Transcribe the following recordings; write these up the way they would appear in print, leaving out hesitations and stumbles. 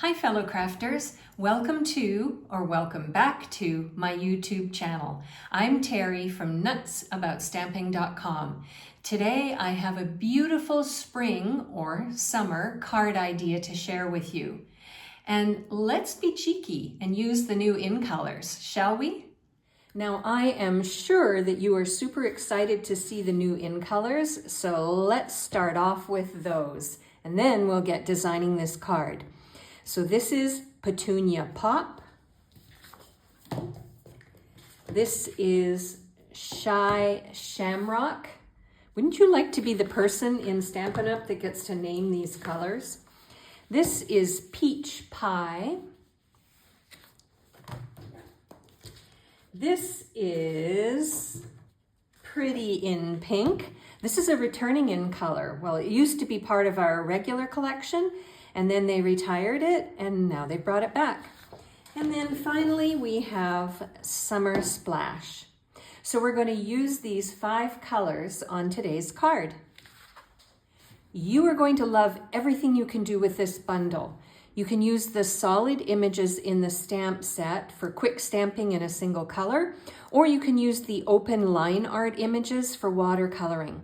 Hi fellow crafters, welcome to or welcome back to my YouTube channel. I'm Terri from nutsaboutsstamping.com. Today I have a beautiful spring or summer card idea to share with you. And let's be cheeky and use the new in colors, shall we? Now I am sure that you are super excited to see the new in colors, so let's start off with those and then we'll get designing this card. So this is Petunia Pop. This is Shy Shamrock. Wouldn't you like to be the person in Stampin' Up! That gets to name these colors? This is Peach Pie. This is Pretty in Pink. This is a returning in color. Well, it used to be part of our regular collection, and then they retired it, and now they brought it back. And then finally, we have Summer Splash. So we're going to use these 5 colors on today's card. You are going to love everything you can do with this bundle. You can use the solid images in the stamp set for quick stamping in a single color, or you can use the open line art images for watercoloring.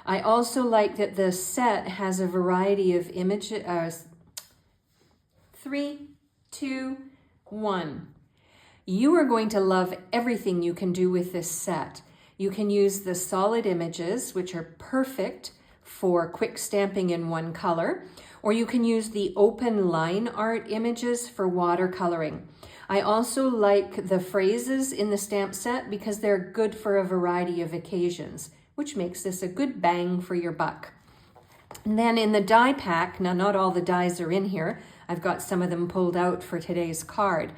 I also like that the set has a variety of images. 3, 2, 1. You are going to love everything you can do with this set. You can use the solid images, which are perfect for quick stamping in one color, or you can use the open line art images for watercoloring. I also like the phrases in the stamp set because they're good for a variety of occasions, which makes this a good bang for your buck. And then in the die pack, now not all the dies are in here, I've got some of them pulled out for today's card.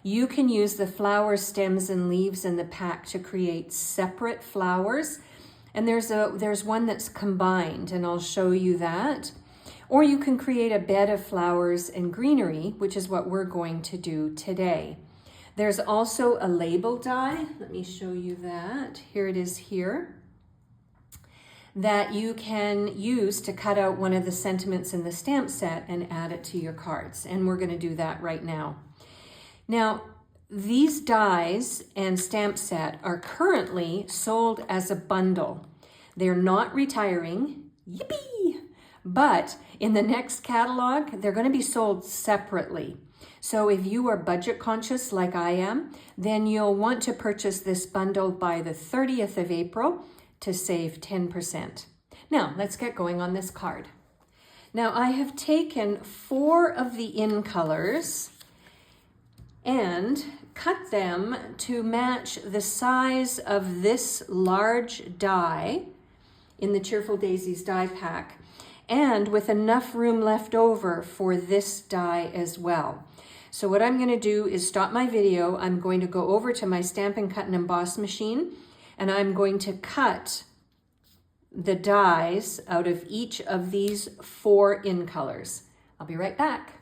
You can use the flower stems and leaves in the pack to create separate flowers. And there's one that's combined, and I'll show you that. Or you can create a bed of flowers and greenery, which is what we're going to do today. There's also a label die. Let me show you that. Here it is here. That you can use to cut out one of the sentiments in the stamp set and add it to your cards. And we're going to do that right now. Now, these dies and stamp set are currently sold as a bundle. They're not retiring, yippee! But in the next catalog, they're going to be sold separately. So if you are budget conscious like I am, then you'll want to purchase this bundle by the 30th of April to save 10%. Now, let's get going on this card. Now, I have taken 4 of the in colors and cut them to match the size of this large die in the Cheerful Daisies die pack, and with enough room left over for this die as well. So what I'm going to do is stop my video. I'm going to go over to my Stampin' Cut and Emboss machine, and I'm going to cut the dies out of each of these 4 in colors. I'll be right back.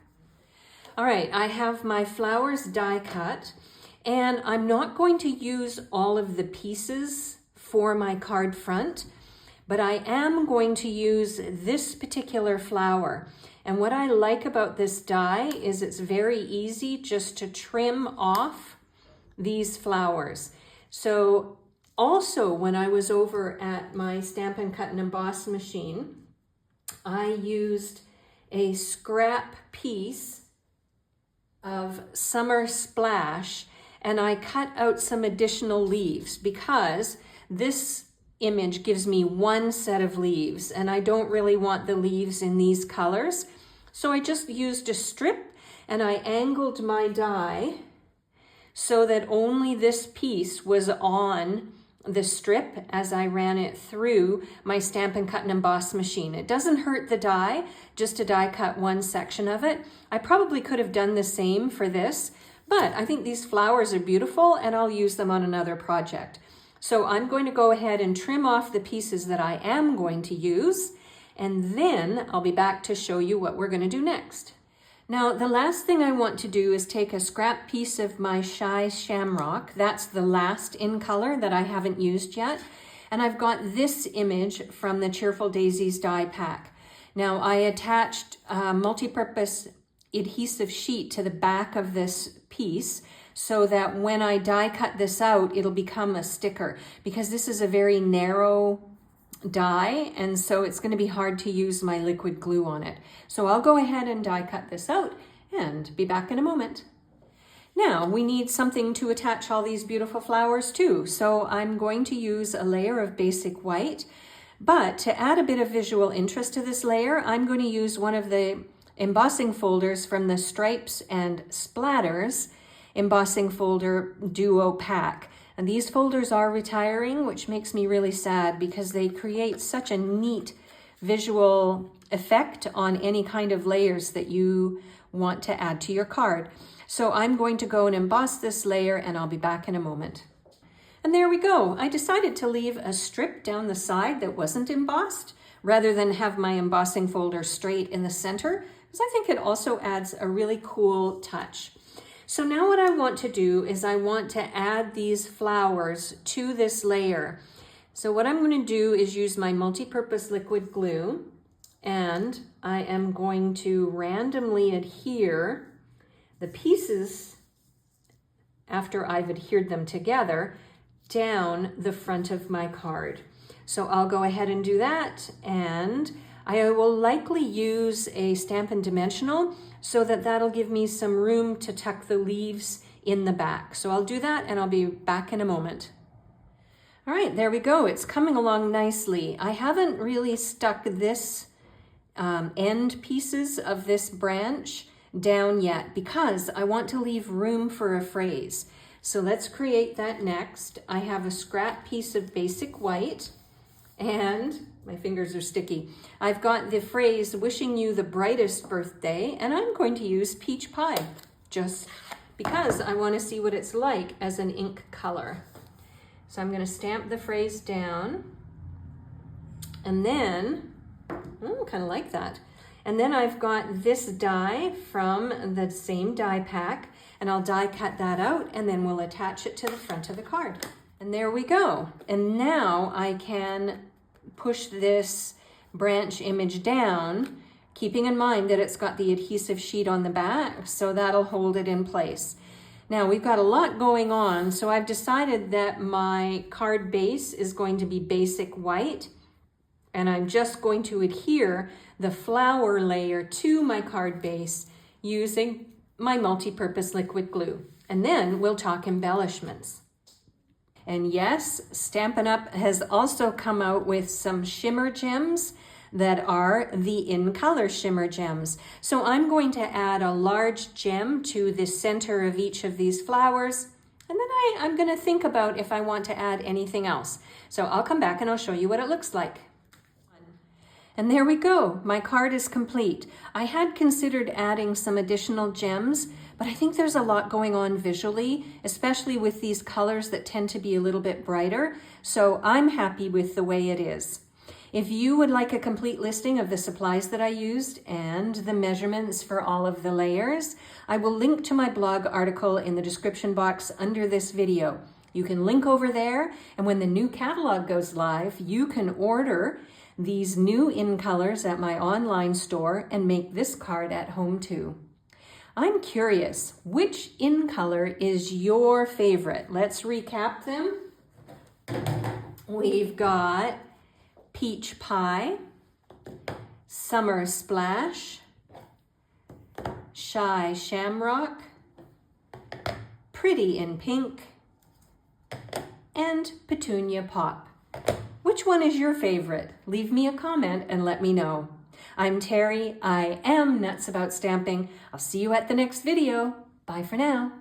All right, I have my flowers die cut, and I'm not going to use all of the pieces for my card front, but I am going to use this particular flower. And what I like about this die is it's very easy just to trim off these flowers. So also, when I was over at my Stampin' Cut and Emboss machine, I used a scrap piece of Summer Splash, and I cut out some additional leaves because this image gives me 1 set of leaves, and I don't really want the leaves in these colors. So I just used a strip, and I angled my die so that only this piece was on the strip as I ran it through my Stampin' Cut and Emboss machine. It doesn't hurt the die just to die cut one section of it. I probably could have done the same for this, but I think these flowers are beautiful and I'll use them on another project. So I'm going to go ahead and trim off the pieces that I am going to use, and then I'll be back to show you what we're going to do next. Now, the last thing I want to do is take a scrap piece of my Shy Shamrock. That's the last in color that I haven't used yet. And I've got this image from the Cheerful Daisies die pack. Now, I attached multi-purpose adhesive sheet to the back of this piece so that when I die cut this out, it'll become a sticker, because this is a very narrow die, and so it's going to be hard to use my liquid glue on it. So I'll go ahead and die cut this out and be back in a moment. Now we need something to attach all these beautiful flowers to, so I'm going to use a layer of basic white, but to add a bit of visual interest to this layer, I'm going to use one of the embossing folders from the Stripes and Splatters embossing folder duo pack. And these folders are retiring, which makes me really sad because they create such a neat visual effect on any kind of layers that you want to add to your card. So I'm going to go and emboss this layer, and I'll be back in a moment. And there we go. I decided to leave a strip down the side that wasn't embossed rather than have my embossing folder straight in the center, because I think it also adds a really cool touch. So now what I want to do is I want to add these flowers to this layer. So what I'm going to do is use my multi-purpose liquid glue, and I am going to randomly adhere the pieces after I've adhered them together down the front of my card. So I'll go ahead and do that, and I will likely use a Stampin' Dimensional so that that'll give me some room to tuck the leaves in the back. So I'll do that and I'll be back in a moment. All right, there we go. It's coming along nicely. I haven't really stuck this end pieces of this branch down yet because I want to leave room for a phrase. So let's create that next. I have a scrap piece of basic white, and my fingers are sticky. I've got the phrase, wishing you the brightest birthday, and I'm going to use peach pie just because I want to see what it's like as an ink color. So I'm going to stamp the phrase down, and then, kind of like that. And then I've got this die from the same die pack, and I'll die cut that out, and then we'll attach it to the front of the card. And there we go. And now I can push this branch image down, keeping in mind that it's got the adhesive sheet on the back, so that'll hold it in place. Now we've got a lot going on, so I've decided that my card base is going to be basic white, and I'm just going to adhere the flower layer to my card base using my multi-purpose liquid glue. And then we'll talk embellishments. And yes, Stampin' Up! Has also come out with some shimmer gems that are the In Color shimmer gems. So I'm going to add a large gem to the center of each of these flowers, and then I'm going to think about if I want to add anything else. So I'll come back and I'll show you what it looks like. And there we go, my card is complete. I had considered adding some additional gems, but I think there's a lot going on visually, especially with these colors that tend to be a little bit brighter. So I'm happy with the way it is. If you would like a complete listing of the supplies that I used and the measurements for all of the layers, I will link to my blog article in the description box under this video. You can link over there, and when the new catalog goes live, you can order these new In Colors at my online store and make this card at home too. I'm curious, which In Color is your favorite? Let's recap them. We've got Peach Pie, Summer Splash, Shy Shamrock, Pretty in Pink, and Petunia Pop. Which one is your favorite? Leave me a comment and let me know. I'm Terry. I am nuts about stamping. I'll see you at the next video. Bye for now.